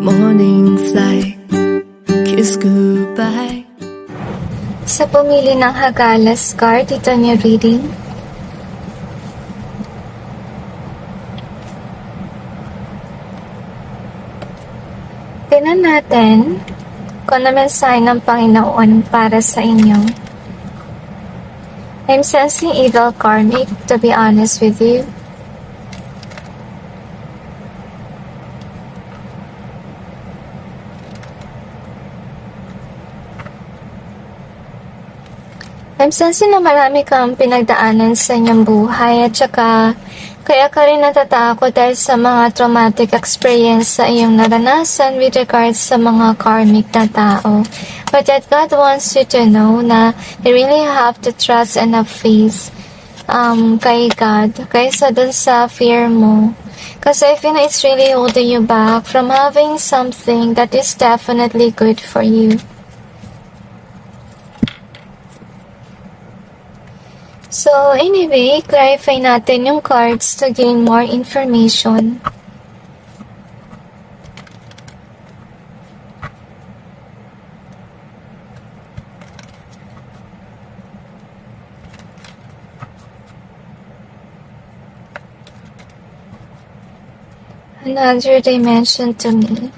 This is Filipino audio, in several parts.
morning flight, kiss goodbye. Sa pumili ng Hagalas card, ito niya reading. Tingnan natin kung ano mensahe ng Panginoon para sa inyo. I'm sensing evil karmic, to be honest with you. I'm sensing na marami kang pinagdaanan sa inyong buhay at saka kaya ka rin natatakot dahil sa mga traumatic experience sa iyong naranasan with regards sa mga karmic na tao. But yet God wants you to know na you really have to trust and have faith kay God kaysa dun sa fear mo. Kasi I feel it's really holding you back from having something that is definitely good for you. So, anyway, clarify natin yung cards to gain more information. Another dimension to me.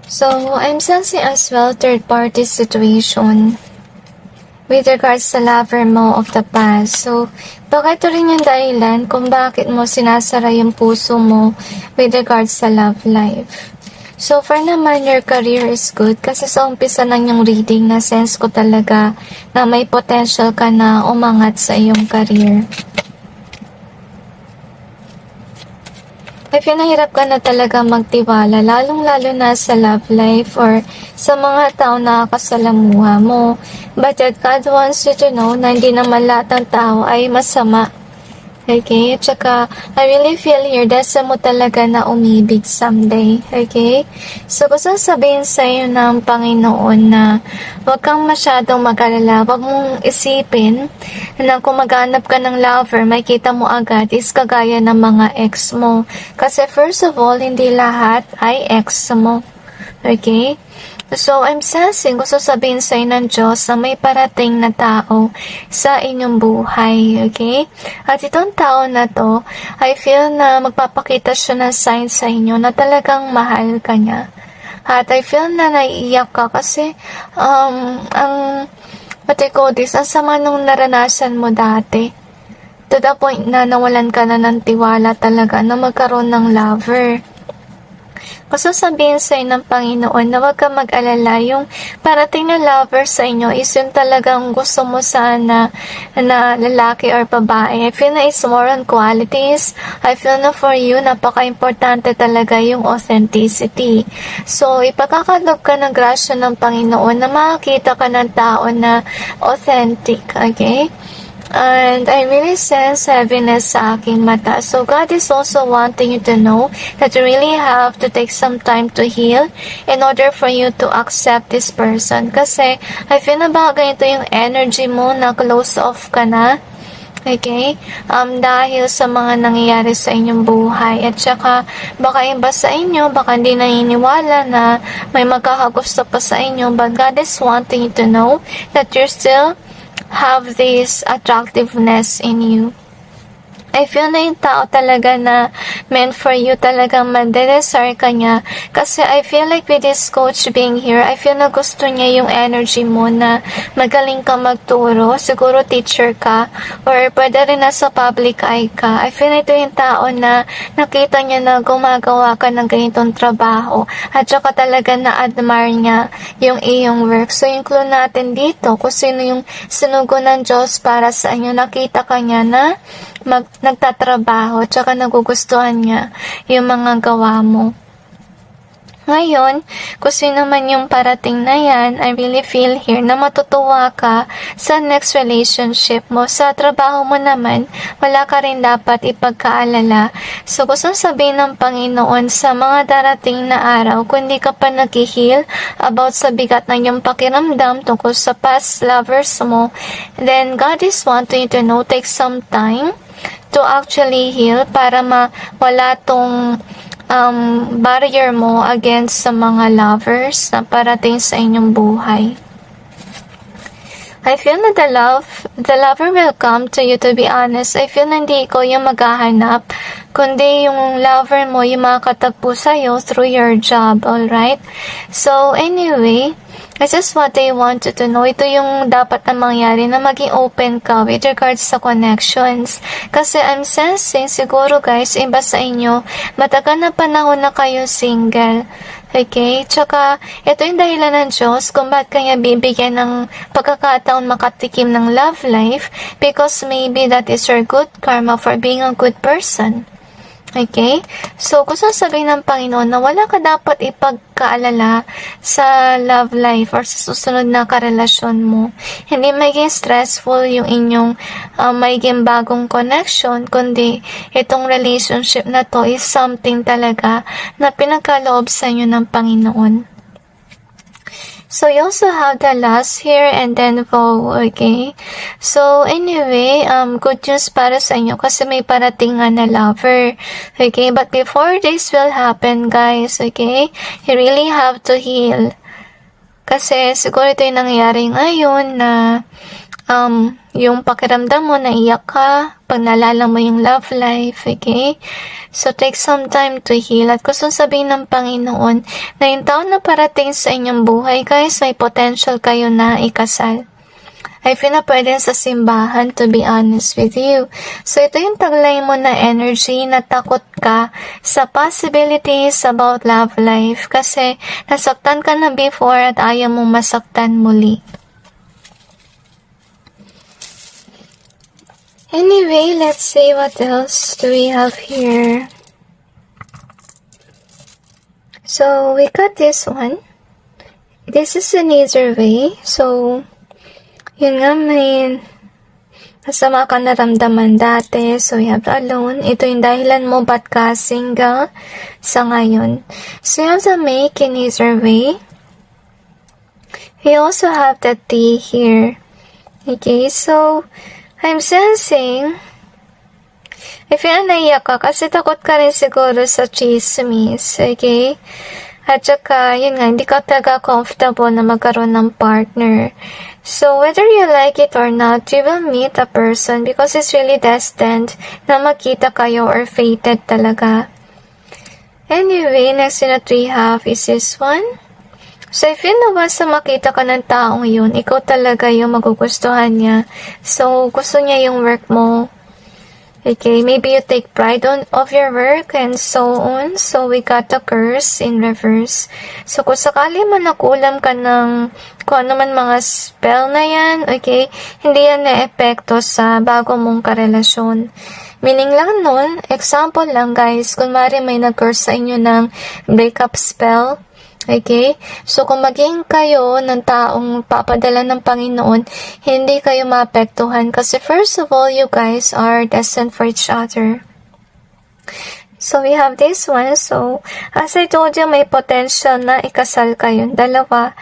So, I'm sensing as well third-party situation with regards sa lover mo of the past. So, baka ito rin yung dahilan kung bakit mo sinasara yung puso mo with regards sa love life. So far naman, your career is good kasi sa umpisa ng yung reading na sense ko talaga na may potential ka na umangat sa iyong career. I feel nahirap ka na talaga magtiwala, lalong-lalo na sa love life or sa mga tao na kasalamuha mo. But yet, God wants you to know na hindi naman lahat ng tao ay masama. Okay? At saka, I really feel here, desa mo talaga na umibig someday. Okay? So, gusto sabihin sa iyo ng Panginoon na huwag kang masyadong mag-alala. Huwag mong isipin na kung maghanap ka ng lover, makita mo agad is kagaya ng mga ex mo. Kasi first of all, hindi lahat ay ex mo. Okay? So, I'm sensing, gusto sabihin sa inyo ng Diyos na may parating na tao sa inyong buhay, okay? At itong tao na to, I feel na magpapakita siya ng sign sa inyo na talagang mahal ka niya. At I feel na naiiyak ka kasi, ang sama nung naranasan mo dati. To the point na nawalan ka na ng tiwala talaga na magkaroon ng lover. Gusto sabihin sa inyo ng Panginoon na huwag ka mag-alala, yung parating na lover sa inyo is yung talagang gusto mo sana na lalaki or babae. I feel na it's more on qualities. I feel na for you, napaka-importante talaga yung authenticity. So, ipagkakaloob ka ng grasya ng Panginoon na makakita ka ng tao na authentic, okay? And I really sense heaviness sa aking mata. So God is also wanting you to know that you really have to take some time to heal in order for you to accept this person. Kasi I feel na baka ganito yung energy mo na close off ka na. Okay? Dahil sa mga nangyayari sa inyong buhay. At saka, baka iba sa inyo, baka hindi naniniwala na may magkakagusto pa sa inyo. But God is wanting you to know that you're still have this attractiveness in you. I feel na yung tao talaga na meant for you talagang madedesire ka niya. Kasi I feel like with this coach being here, I feel na gusto niya yung energy mo na magaling ka magturo. Siguro teacher ka or pwede rin nasa public eye ka. I feel na ito yung tao na nakita niya na gumagawa ka ng ganitong trabaho. At saka talaga na-admire niya yung iyong work. So yung clue natin dito, kung sino yung sinugo ng Diyos para sa inyo, nakita ka niya na nagtatrabaho, tsaka nagugustuhan niya yung mga gawa mo. Ngayon, kung sino man yung parating na yan, I really feel here na matutuwa ka sa next relationship mo. Sa trabaho mo naman, wala ka rin dapat ipagkaalala. So, gusto sabihin ng Panginoon sa mga darating na araw, kung di ka pa nag-heal about sa bigat ng iyong pakiramdam tungkol sa past lovers mo, then God is wanting you to know, take some time to actually heal para mawala tong barrier mo against sa mga lovers na parating sa inyong buhay. I feel na the lover will come to you, to be honest. I feel na hindi ikaw yung maghahanap, kundi yung lover mo yung makakatagpo sa'yo through your job, alright? So, anyway, this is what I want you to know. Ito yung dapat na mangyari, na maging open ka with regards sa connections. Kasi I'm sensing, siguro guys, iba sa inyo, matagal na panahon na kayo single. Okay? Tsaka, ito yung dahilan ng Diyos kung bakit kanya bibigyan ng pagkakataon makatikim ng love life, because maybe that is your good karma for being a good person. Okay? So, gusto sabihin ng Panginoon na wala ka dapat ipagkaalala sa love life or sa susunod na karelasyon mo. Hindi maging stressful yung inyong maging bagong connection, kundi itong relationship na to is something talaga na pinagkaloob sa inyo ng Panginoon. So, you also have the last here and then vow, okay? So, anyway, good news para sa inyo kasi may parating nga na lover, okay? But before this will happen, guys, okay? You really have to heal. Kasi siguro ito yung nangyayari ngayon na yung pakiramdam mo, naiyak ka, pag naalala mo yung love life, okay? So, take some time to heal. At gusto sabihin ng Panginoon na yung taon na parating sa inyong buhay, guys, may potential kayo na ikasal. I feel na pwede sa simbahan, to be honest with you. So, ito yung taglay mo na energy na takot ka sa possibilities about love life kasi nasaktan ka na before at ayaw mo masaktan muli. Anyway, let's see what else do we have here. So, we got this one. This is an easier way. So, yun nga, may masama ka naramdaman dati. So, you have to alone. Ito yung dahilan mo ba't ka single sa ngayon. So, you have to make an easier way. We also have the T here. Okay, so, I'm sensing, I feel naiyak ka kasi takot ka rin siguro sa chismis, okay? At saka, yun nga, hindi ka talaga comfortable na magkaroon ng partner. So, whether you like it or not, you will meet a person because it's really destined na magkita kayo or fated talaga. Anyway, next in that we have is this one. So, if you know once na makita ka ng taong yun, ikaw talaga yung magugustuhan niya. So, gusto niya yung work mo. Okay, maybe you take pride of your work and so on. So, we got the curse in reverse. So, kung sakali man nakulam ka ng kung ano man mga spell na yan, okay, hindi yan na-epekto sa bago mong karelasyon. Meaning lang nun, example lang guys, kung mari may nag-curse sa inyo ng breakup spell, okay? So, kung maging kayo ng taong papadala ng Panginoon, hindi kayo maapektuhan. Kasi first of all, you guys are destined for each other. So, we have this one. So, as I told you, may potential na ikasal kayong dalawa.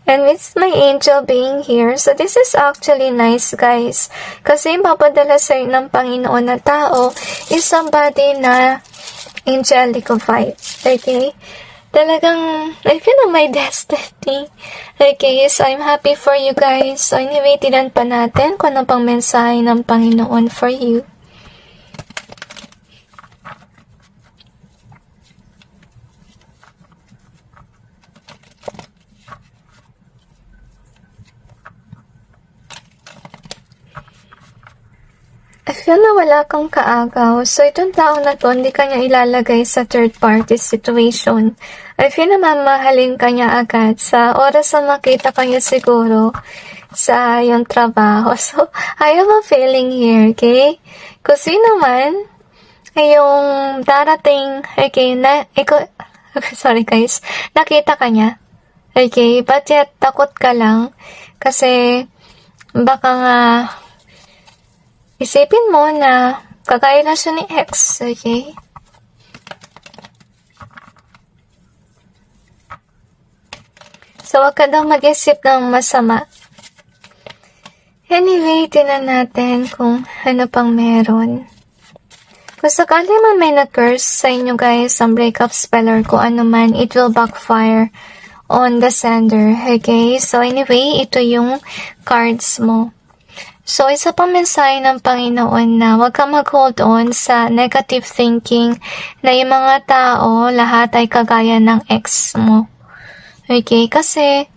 And it's my angel being here. So, this is actually nice, guys. Kasi papadala sa'yo ng Panginoon na tao is somebody na angelic vibe. Okay? Talagang, I feel na my destiny. Okay, so I'm happy for you guys. So anyway, tinan pa natin kung ano pang mensahe ng Panginoon for you. I feel na wala kang kaagaw. So, itong tao na to, hindi kanya ilalagay sa third-party situation. I feel na mamahalin kanya agad sa oras na makita kanya siguro sa yung trabaho. So, I have a feeling here, okay? Kasi naman, yung darating, okay, sorry guys, nakita kanya. Okay, but yet, takot ka lang. Kasi, baka nga, isipin mo na kagaya lang siya ni ex, okay? So, wag ka daw mag-isip ng masama. Anyway, tinan natin kung ano pang meron. Kung sakali man may na-curse sa inyo guys, ang breakup spell or kung ano man, it will backfire on the sender. Okay? So anyway, ito yung cards mo. So, isa pa mensahe ng Panginoon na huwag ka mag-hold on sa negative thinking na yung mga tao, lahat ay kagaya ng ex mo. Okay? Kasi,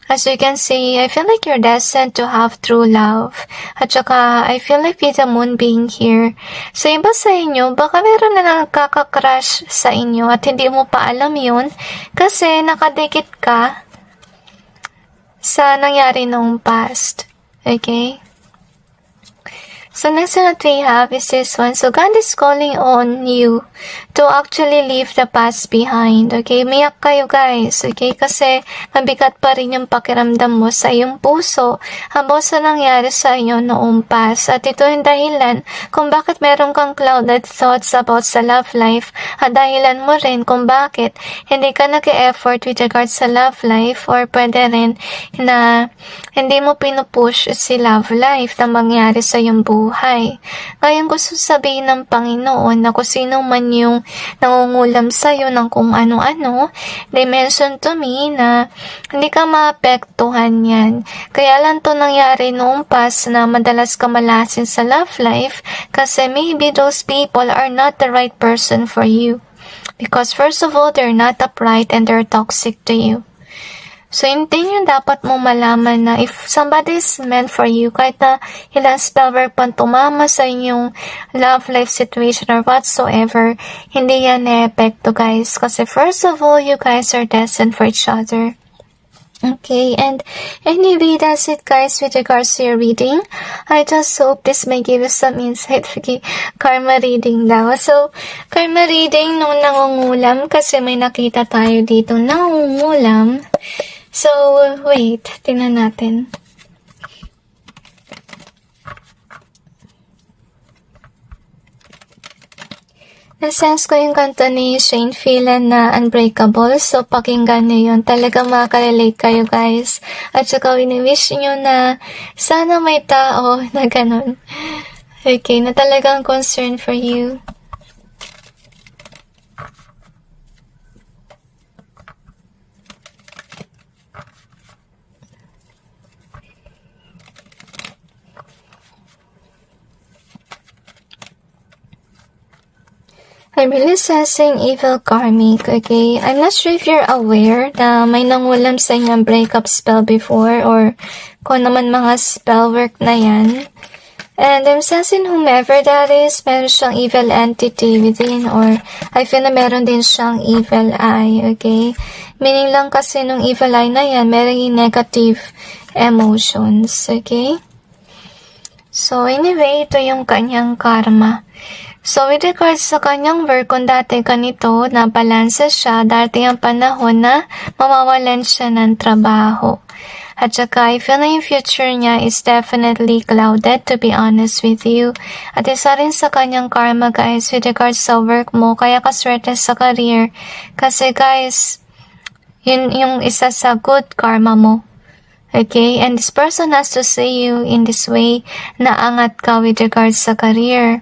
as you can see, I feel like you're destined to have true love. At saka, I feel like with the moon being here. So, iba sa inyo, baka meron na nakaka-crush sa inyo at hindi mo pa alam yun kasi nakadikit ka sa nangyari noong past. Okay? So next one that we have is this one. So God is calling on you to actually leave the past behind. Okay? Miyak kayo guys. Okay? Kasi mabigat pa rin yung pakiramdam mo sa iyong puso habang sa nangyari sa inyo noong past. At ito yung dahilan kung bakit meron kang clouded thoughts about sa love life. At dahilan mo rin kung bakit hindi ka nag-e-effort with regards sa love life or pwede rin na hindi mo pinupush si love life na mangyari sa iyong buhay. Ngayon gusto sabihin ng Panginoon na kung sino man yung nangungulam sa'yo ng kung ano-ano, they mentioned to me na hindi ka maapektuhan yan. Kaya lang to nangyari noong past na madalas ka malasin sa love life kasi maybe those people are not the right person for you. Because first of all, they're not upright and they're toxic to you. So, hindi yung dapat mo malaman na if somebody is meant for you, kahit na ilang spell work pang tumama sa inyong love life situation or whatsoever, hindi yan na-epekto guys. Kasi first of all, you guys are destined for each other. Okay, and anyway, that's it guys with regards to your reading. I just hope this may give you some insight. Okay, karma reading daw. So, karma reading nung nangungulam kasi may nakita tayo dito nangungulam. So, wait, tingnan natin. Na-sense ko yung kanta ni Shane Phelan na Unbreakable. So, pakinggan nyo yun. Talagang makaka-relate kayo, guys. At saka, wini-wish nyo na sana may tao na ganun. Okay, na talagang concern for you. I'm really sensing evil karmic, okay? I'm not sure if you're aware na may nangulam sa inyong breakup spell before or kung naman mga spell work na yan. And I'm sensing whomever that is, meron siyang evil entity within or I feel na meron din siyang evil eye, okay? Meaning lang kasi nung evil eye na yan, meron yung negative emotions, okay? So anyway, ito yung kanyang karma. So, with regards sa kanyang work, kung dati ganito, na balansa siya, dati ang panahon na mawawalan siya ng trabaho. At saka, I feel na yung future niya is definitely clouded, to be honest with you. At isa rin sa kanyang karma, guys, with regards sa work mo, kaya kaswerte sa career. Kasi, guys, yun yung isa sa good karma mo. Okay? And this person has to see you in this way, na angat ka with regards sa career.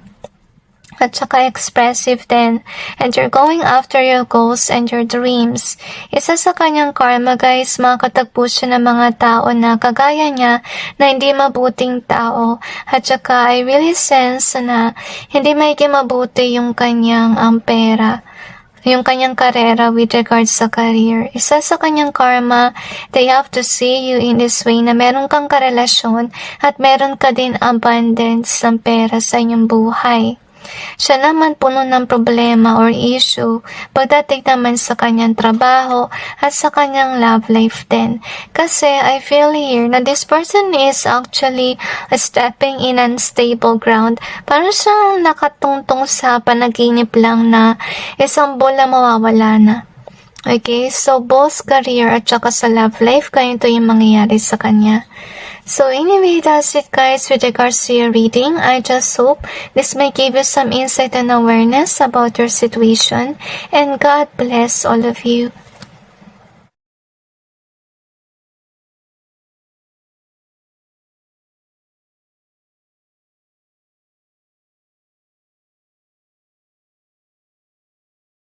At saka expressive din. And you're going after your goals and your dreams. Isa sa kanyang karma, guys, makakatagpo siya ng mga tao na kagaya niya na hindi mabuting tao. At saka I really sense na hindi mabuti yung kanyang pera. Yung kanyang karera with regards sa career. Isa sa kanyang karma, they have to see you in this way na meron kang karelasyon at meron ka din abundance ng pera sa inyong buhay. Siya naman puno ng problema or issue pagdating naman sa kanyang trabaho at sa kanyang love life din. Kasi I feel here na this person is actually stepping in unstable ground. Parang siyang nakatungtong sa panaginip lang na isang bola mawawala na. Okay, so both career at saka sa love life, ganito yung mangyayari sa kanya. So anyway, that's it guys with regards to your reading. I just hope this may give you some insight and awareness about your situation. And God bless all of you.